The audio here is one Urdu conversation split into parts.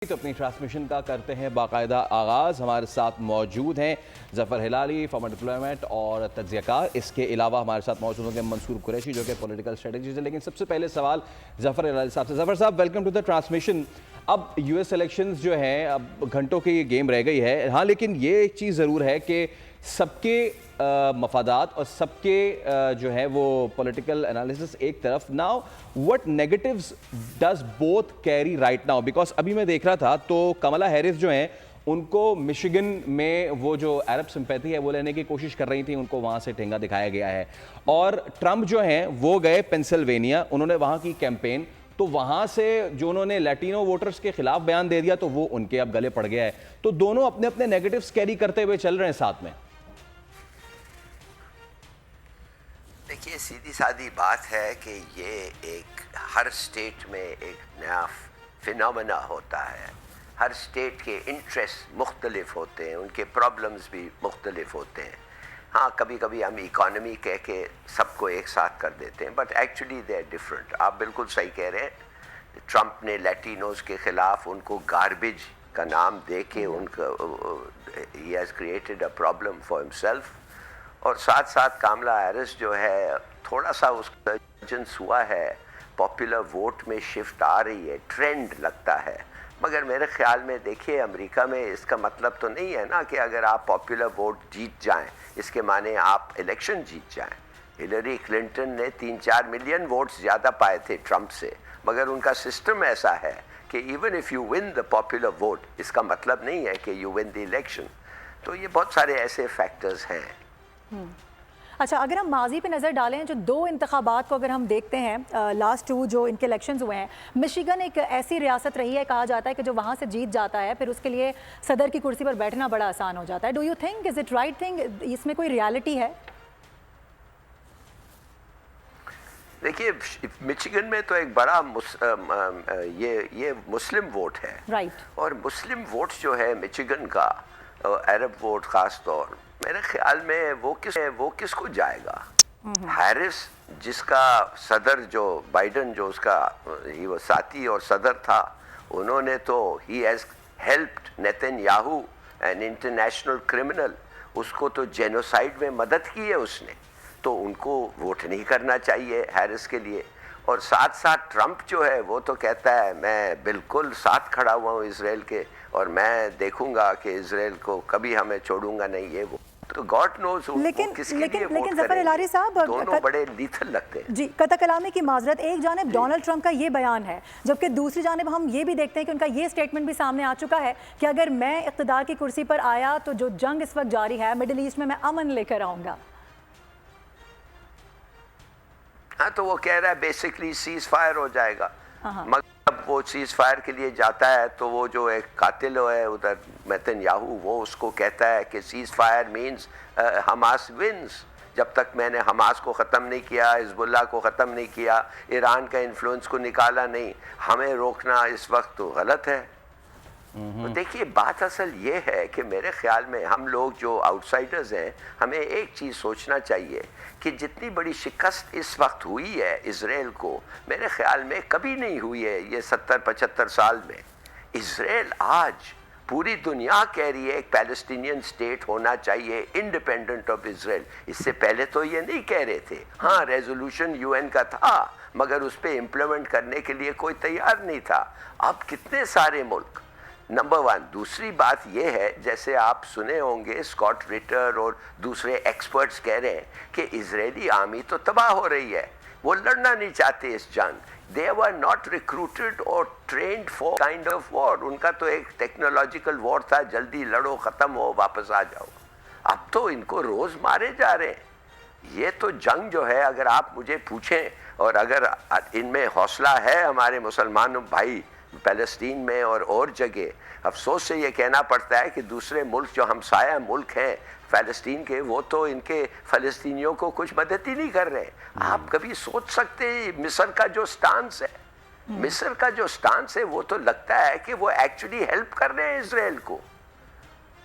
تو اپنی ٹرانسمیشن کا کرتے ہیں باقاعدہ آغاز. ہمارے ساتھ موجود ہیں ظفر ہلالی, فارمر ڈپلومٹ اور تجزیہ کار. اس کے علاوہ ہمارے ساتھ موجود ہوں گے منصور قریشی جو کہ پولیٹیکل اسٹریٹجسٹ ہے. لیکن سب سے پہلے سوال ظفر ہلالی صاحب سے. ظفر صاحب, ویلکم ٹو دا ٹرانسمیشن. اب یو ایس الیکشنز جو ہیں, اب گھنٹوں کی یہ گیم رہ گئی ہے. ہاں, لیکن یہ ایک چیز ضرور ہے کہ سب کے مفادات اور سب کے جو ہے وہ پولیٹیکل انالیسس ایک طرف. Now what negatives does both carry right now, because ابھی میں دیکھ رہا تھا تو کملا ہیرس جو ہیں ان کو مشیگن میں وہ جو عرب سمپیتھی ہے وہ لینے کی کوشش کر رہی تھیں, ان کو وہاں سے ٹھنگا دکھایا گیا ہے. اور ٹرمپ جو ہیں وہ گئے پینسلوینیا, انہوں نے وہاں کی کیمپین, تو وہاں سے جو انہوں نے لیٹینو ووٹرز کے خلاف بیان دے دیا تو وہ ان کے اب گلے پڑ گیا ہے. تو دونوں اپنے اپنے نیگیٹیوز کیری کرتے ہوئے چل رہے ہیں ساتھ میں. دیکھیے, سیدھی سادی بات ہے کہ یہ ایک ہر اسٹیٹ میں ایک نیا فینومینا ہوتا ہے. ہر اسٹیٹ کے انٹرسٹ مختلف ہوتے ہیں, ان کے پرابلمز بھی مختلف ہوتے ہیں. ہاں, کبھی کبھی ہم اکانومی کہہ کے سب کو ایک ساتھ کر دیتے ہیں, but actually they are different. آپ بالکل صحیح کہہ رہے ہیں. ٹرمپ نے لیٹینوز کے خلاف ان کو گاربیج کا نام دے کے ان کا he has created a problem for himself. اور ساتھ ساتھ کاملا ہیرس جو ہے تھوڑا سا اس کا جنس ہوا ہے, پاپولر ووٹ میں شفٹ آ رہی ہے, ٹرینڈ لگتا ہے. مگر میرے خیال میں دیکھیے, امریکہ میں اس کا مطلب تو نہیں ہے نا کہ اگر آپ پاپولر ووٹ جیت جائیں اس کے معنی آپ الیکشن جیت جائیں. ہلری کلنٹن نے 3-4 ملین ووٹس زیادہ پائے تھے ٹرمپ سے, مگر ان کا سسٹم ایسا ہے کہ even if you won the popular vote اس کا مطلب نہیں ہے کہ یو ون دی الیکشن. تو یہ بہت سارے ایسے فیکٹرز ہیں. اچھا, اگر ہم ماضی پہ نظر ڈالیں, جو 2 انتخابات کو اگر ہم دیکھتے ہیں, لاسٹ 2 جو ان کے الیکشنز ہوئے ہیں, مشیگن ایک ایسی ریاست رہی ہے, کہا جاتا ہے کہ جو وہاں سے جیت جاتا ہے پھر اس کے لیے صدر کی کرسی پر بیٹھنا بڑا آسان ہو جاتا ہے. Do you think is it right thing, اس میں کوئی ریالٹی ہے؟ دیکھیے, مچیگن میں تو ایک بڑا یہ مسلم ووٹ ہے, رائٹ, اور مسلم ووٹ جو ہے مچیگن کا, عرب ووٹ خاص طور, میرے خیال میں وہ کس کو جائے گا. ہیرس جس کا صدر جو بائیڈن جو اس کا وہ ساتھی اور صدر تھا, انہوں نے تو ہی has helped Netanyahu, an international criminal, اس کو تو جینوسائیڈ میں مدد کی ہے اس نے, تو ان کو ووٹ نہیں کرنا چاہیے ہیرس کے لیے. اور ساتھ ساتھ ٹرمپ جو ہے وہ تو کہتا ہے میں بالکل ساتھ کھڑا ہوا ہوں اسرائیل کے, اور میں دیکھوں گا کہ اسرائیل کو کبھی ہمیں چھوڑوں گا نہیں. یہ وہ تو گاڈ نوز کس کے لیے ووٹ ظفر ہلالی صاحب, دونوں بڑے لیتھل لگتے ہیں. جی, قطع کلامی کی معذرت, ایک جانب ڈونلڈ ٹرمپ کا یہ بیان ہے, جبکہ دوسری جانب ہم یہ بھی دیکھتے ہیں کہ ان کا یہ سٹیٹمنٹ بھی سامنے آ چکا ہے کہ اگر میں اقتدار کی کرسی پر آیا تو جو جنگ اس وقت جاری ہے مڈل ایسٹ میں امن لے کر آؤں گا. ہاں, تو وہ کہہ رہا ہے بیسکلی سیز فائر ہو جائے گا. مگر اب وہ سیز فائر کے لیے جاتا ہے تو وہ جو ایک قاتل ہے ادھر نیتن یاہو, وہ اس کو کہتا ہے کہ cease fire means Hamas wins. جب تک میں نے حماس کو ختم نہیں کیا, حزب اللہ کو ختم نہیں کیا, ایران کا انفلوئنس کو نکالا نہیں, ہمیں روکنا اس وقت تو غلط ہے. دیکھیے, بات اصل یہ ہے کہ میرے خیال میں ہم لوگ جو آؤٹ سائڈرز ہیں, ہمیں ایک چیز سوچنا چاہیے کہ جتنی بڑی شکست اس وقت ہوئی ہے اسرائیل کو, میرے خیال میں کبھی نہیں ہوئی ہے یہ 70-75 سال میں. اسرائیل آج پوری دنیا کہہ رہی ہے ایک پیلسٹینین اسٹیٹ ہونا چاہیے انڈیپینڈنٹ آف اسرائیل. اس سے پہلے تو یہ نہیں کہہ رہے تھے. ہاں, ریزولوشن UN کا تھا, مگر اس پہ امپلیمنٹ کرنے کے لیے کوئی تیار نہیں تھا. اب کتنے سارے ملک, نمبر 1. دوسری بات یہ ہے, جیسے آپ سنے ہوں گے اسکاٹ ریٹر اور دوسرے ایکسپرٹس کہہ رہے ہیں کہ اسرائیلی آرمی تو تباہ ہو رہی ہے, وہ لڑنا نہیں چاہتے اس جنگ. They were not recruited or trained for kind of war. ان کا تو ایک ٹیکنالوجیکل وار تھا, جلدی لڑو, ختم ہو, واپس آ جاؤ. اب تو ان کو روز مارے جا رہے ہیں. یہ تو جنگ جو ہے, اگر آپ مجھے پوچھیں, اور اگر ان میں حوصلہ ہے ہمارے مسلمان بھائی فلسطین میں اور جگہ, افسوس سے یہ کہنا پڑتا ہے کہ دوسرے ملک جو ہمسایہ ملک ہیں فلسطین کے, وہ تو ان کے فلسطینیوں کو کچھ مدد ہی نہیں کر رہے. آپ کبھی سوچ سکتے ہیں مصر کا جو سٹانس ہے, مصر کا جو سٹانس ہے, وہ تو لگتا ہے کہ وہ ایکچولی ہیلپ کر رہے ہیں اسرائیل کو.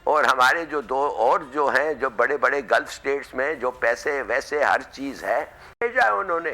اور ہمارے جو 2 اور جو ہیں جو بڑے بڑے گلف سٹیٹس میں جو پیسے ویسے ہر چیز ہے بھیجا ہے انہوں نے.